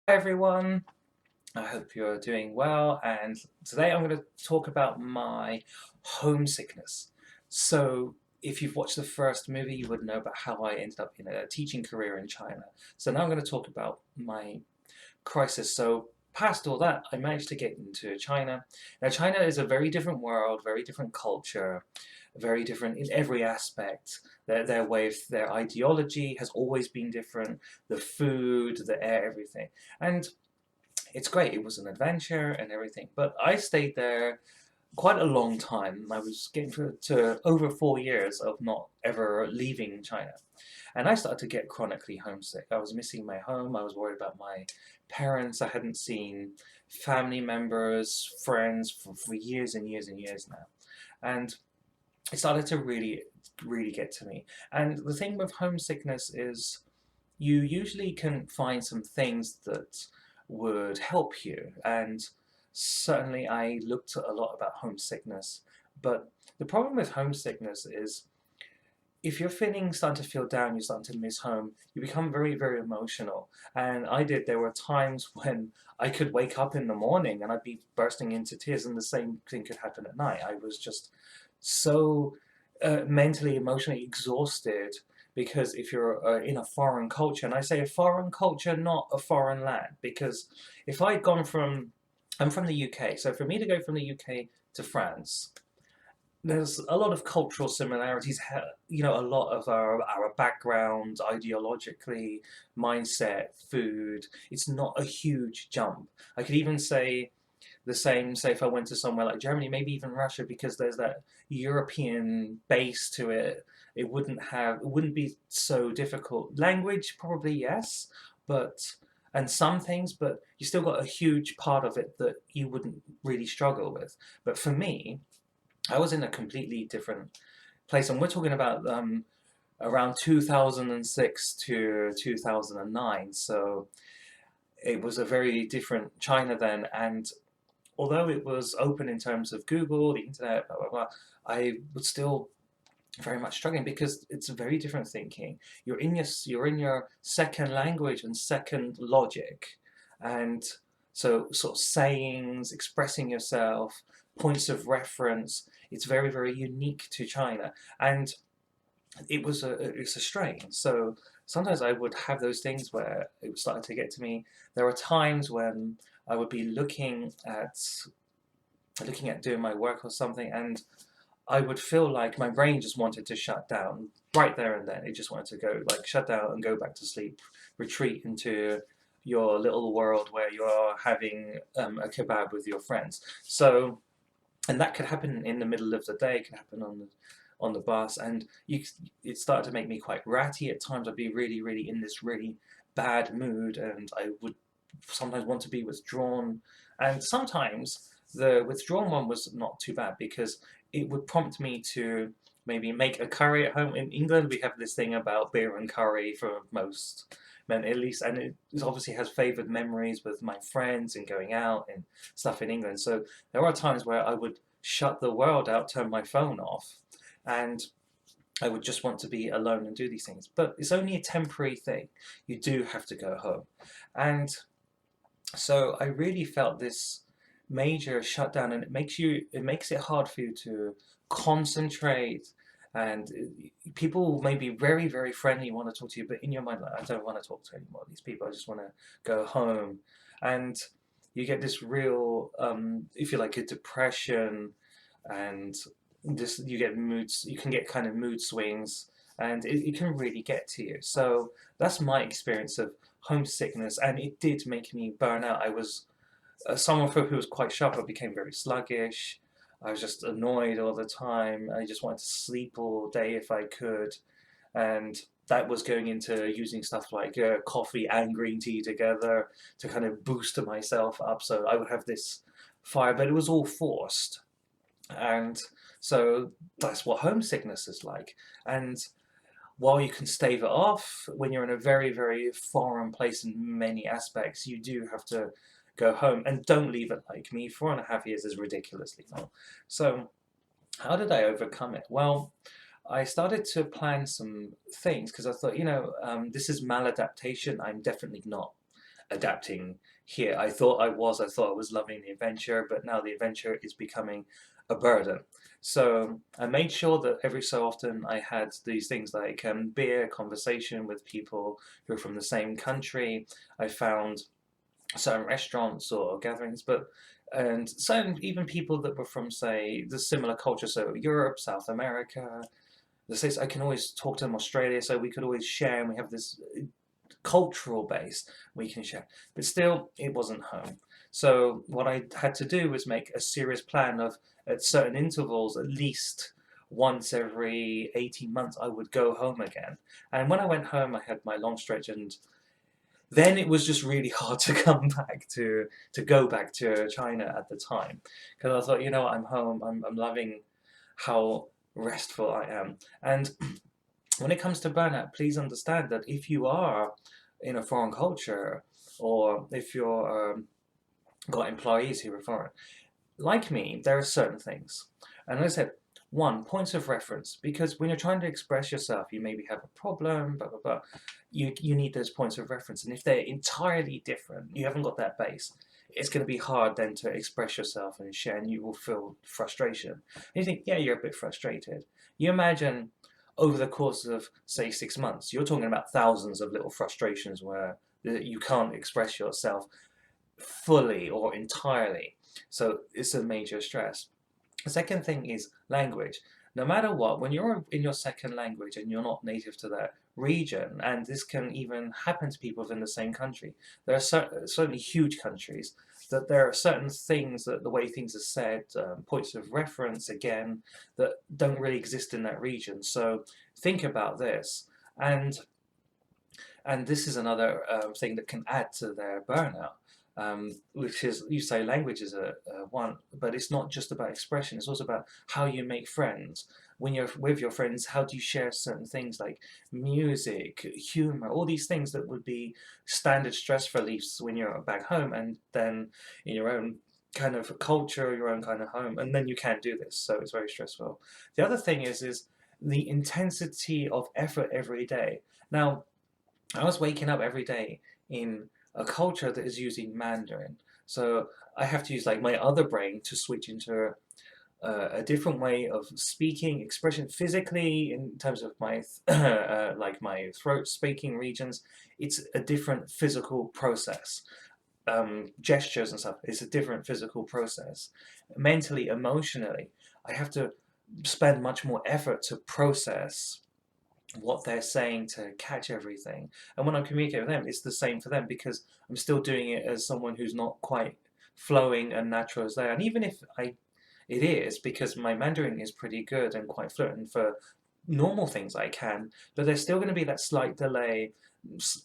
Hi everyone, I hope you're doing well, and today I'm going to talk about my homesickness. So, if you've watched the first movie, you would know about how I ended up in a teaching career in China. So now I'm going to talk about my crisis. So, past all that, I managed to get into China. Now, China is a very different world, very different culture, very different in every aspect. Their way of their ideology has always been different. The food, the air, everything. And it's great. It was an adventure and everything. But I stayed there quite a long time. I was getting to over 4 years of not ever leaving China. And I started to get chronically homesick. I was missing my home. I was worried about my parents. I hadn't seen family members, friends for years and years and years now. And it started to really get to me. And the thing with homesickness is you usually can find some things that would help you. And certainly I looked a lot about homesickness. But the problem with homesickness is if you're starting to feel down, you're starting to miss home, you become very emotional. And I did. There were times when I could wake up in the morning and I'd be bursting into tears, and the same thing could happen at night. I was just so mentally, emotionally exhausted because if you're in a foreign culture, and I say a foreign culture, not a foreign land, because if I'd gone from, I'm from the UK, so for me to go from the UK to France, there's a lot of cultural similarities, a lot of our background, ideologically, mindset, food. It's not a huge jump. I could even say the same, say, if I went to somewhere like Germany, maybe even Russia, because there's that European base to it. It wouldn't be so difficult. Language, probably yes, but, and some things, but you still got a huge part of it that you wouldn't really struggle with. But for me, I was in a completely different place, and we're talking about around 2006 to 2009. So it was a very different China then, and although it was open in terms of Google, the internet, blah blah blah, I was still very much struggling because it's a very different thinking. You're in your second language and second logic, and so sort of sayings, expressing yourself, points of reference. It's very unique to China, and it's a strain. So sometimes I would have those things where it started to get to me. There were times when I would be looking at doing my work or something, and I would feel like my brain just wanted to shut down right there and then. It just wanted to go, like, shut down and go back to sleep, retreat into your little world where you're having a kebab with your friends. So, and that could happen in the middle of the day. It could happen on the bus, and it started to make me quite ratty at times. I'd be really in this really bad mood, and I would sometimes want to be withdrawn. And sometimes the withdrawn one was not too bad because it would prompt me to maybe make a curry at home. In England, we have this thing about beer and curry for most men, at least, and it obviously has favoured memories with my friends and going out and stuff in England. So there are times where I would shut the world out, turn my phone off, and I would just want to be alone and do these things. But it's only a temporary thing. You do have to go home. And so I really felt this major shutdown, and it makes it hard for you to concentrate. And people may be very friendly, want to talk to you, but in your mind, like, I don't want to talk to any more of these people. I just want to go home. And you get this real, if you like, a depression, and this you get moods. You can get kind of mood swings, and it can really get to you. So that's my experience of homesickness, and it did make me burn out. I was someone who was quite sharp. I became very sluggish. I was just annoyed all the time. I just wanted to sleep all day if I could, and that was going into using stuff like coffee and green tea together to kind of boost myself up. So I would have this fire, but it was all forced, and so that's what homesickness is like. And while you can stave it off, when you're in a very foreign place in many aspects, you do have to go home, and don't leave it like me. 4.5 years is ridiculously long. So how did I overcome it? Well, I started to plan some things because I thought, this is maladaptation. I'm definitely not adapting here. I thought I was loving the adventure, but now the adventure is becoming a burden. So I made sure that every so often I had these things like beer, conversation with people who are from the same country. I found certain restaurants or gatherings, but and certain even people that were from, say, the similar culture, so Europe, South America, the States. I can always talk to them, Australia, so we could always share, and we have this cultural base we can share. But still, it wasn't home. So what I had to do was make a serious plan of, at certain intervals, at least once every 18 months, I would go home again. And when I went home, I had my long stretch, and then it was just really hard to come back to go back to China at the time, because I thought, you know what, I'm home. I'm loving how restful I am. And when it comes to burnout, please understand that if you are in a foreign culture, or if you're got employees who are foreign, like me, there are certain things. And as I said, one, points of reference, because when you're trying to express yourself, you maybe have a problem, blah, blah, blah. You need those points of reference. And if they're entirely different, you haven't got that base, it's going to be hard then to express yourself and share, and you will feel frustration. And you think, yeah, you're a bit frustrated. You imagine over the course of, say, 6 months, you're talking about thousands of little frustrations where you can't express yourself fully or entirely. So it's a major stress. The second thing is language. No matter what, when you're in your second language and you're not native to that region, and this can even happen to people within the same country, there are certainly huge countries, that there are certain things, that the way things are said, points of reference again, that don't really exist in that region. So think about this. And this is another thing that can add to their burnout, which is, you say language is a one, but it's not just about expression, it's also about how you make friends. When you're with your friends, how do you share certain things like music, humor, all these things that would be standard stress reliefs when you're back home, and then in your own kind of culture, your own kind of home, and then you can't do this, so it's very stressful. The other thing is the intensity of effort every day. Now, I was waking up every day in a culture that is using Mandarin. So I have to use like my other brain to switch into a different way of speaking, expression physically in terms of my like my throat speaking regions. It's a different physical process. Gestures and stuff. It's a different physical process. Mentally, emotionally, I have to spend much more effort to process what they're saying, to catch everything. And when I'm communicating with them, it's the same for them, because I'm still doing it as someone who's not quite flowing and natural as they are. And even if it is, because my Mandarin is pretty good and quite fluent, and for normal things I can, but there's still going to be that slight delay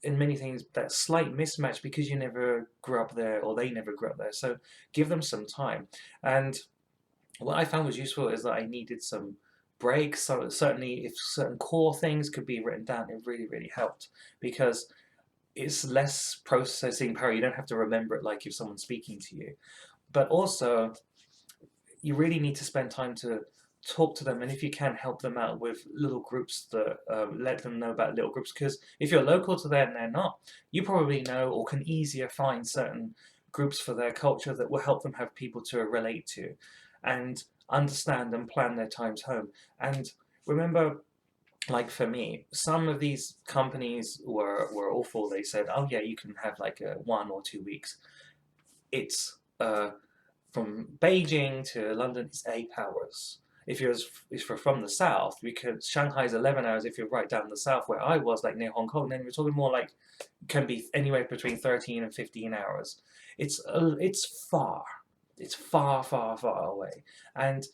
in many things, that slight mismatch, because you never grew up there, or they never grew up there. So give them some time. And what I found was useful is that I needed some breaks. So certainly, if certain core things could be written down, it really, really helped, because it's less processing power. You don't have to remember it like if someone's speaking to you. But also, you really need to spend time to talk to them, and if you can, help them out with little groups, that let them know about little groups, because if you're local to them and they're not, you probably know or can easier find certain groups for their culture that will help them have people to relate to and understand and plan their times home. And remember, like for me, some of these companies were awful. They said, oh yeah, you can have like a 1 or 2 weeks. It's from Beijing to London, it's 8 hours. If you're from the south, because Shanghai is 11 hours if you're right down the south where I was, like near Hong Kong, then we're talking more like, can be anywhere between 13 and 15 hours. It's far. It's far, far, far away. And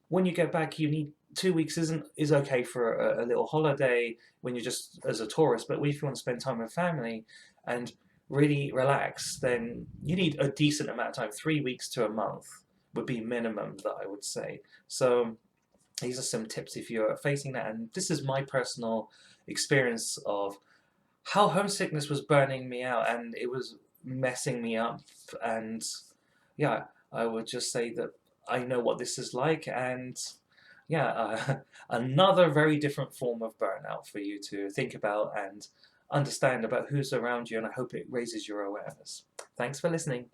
when you get back, you need 2 weeks is okay for a little holiday when you're just as a tourist. But if you want to spend time with family and really relax, then you need a decent amount of time. 3 weeks to a month would be minimum that I would say. So these are some tips if you're facing that. And this is my personal experience of how homesickness was burning me out, and it was messing me up. And yeah, I would just say that I know what this is like, and yeah, another very different form of burnout for you to think about and understand about who's around you, and I hope it raises your awareness. Thanks for listening.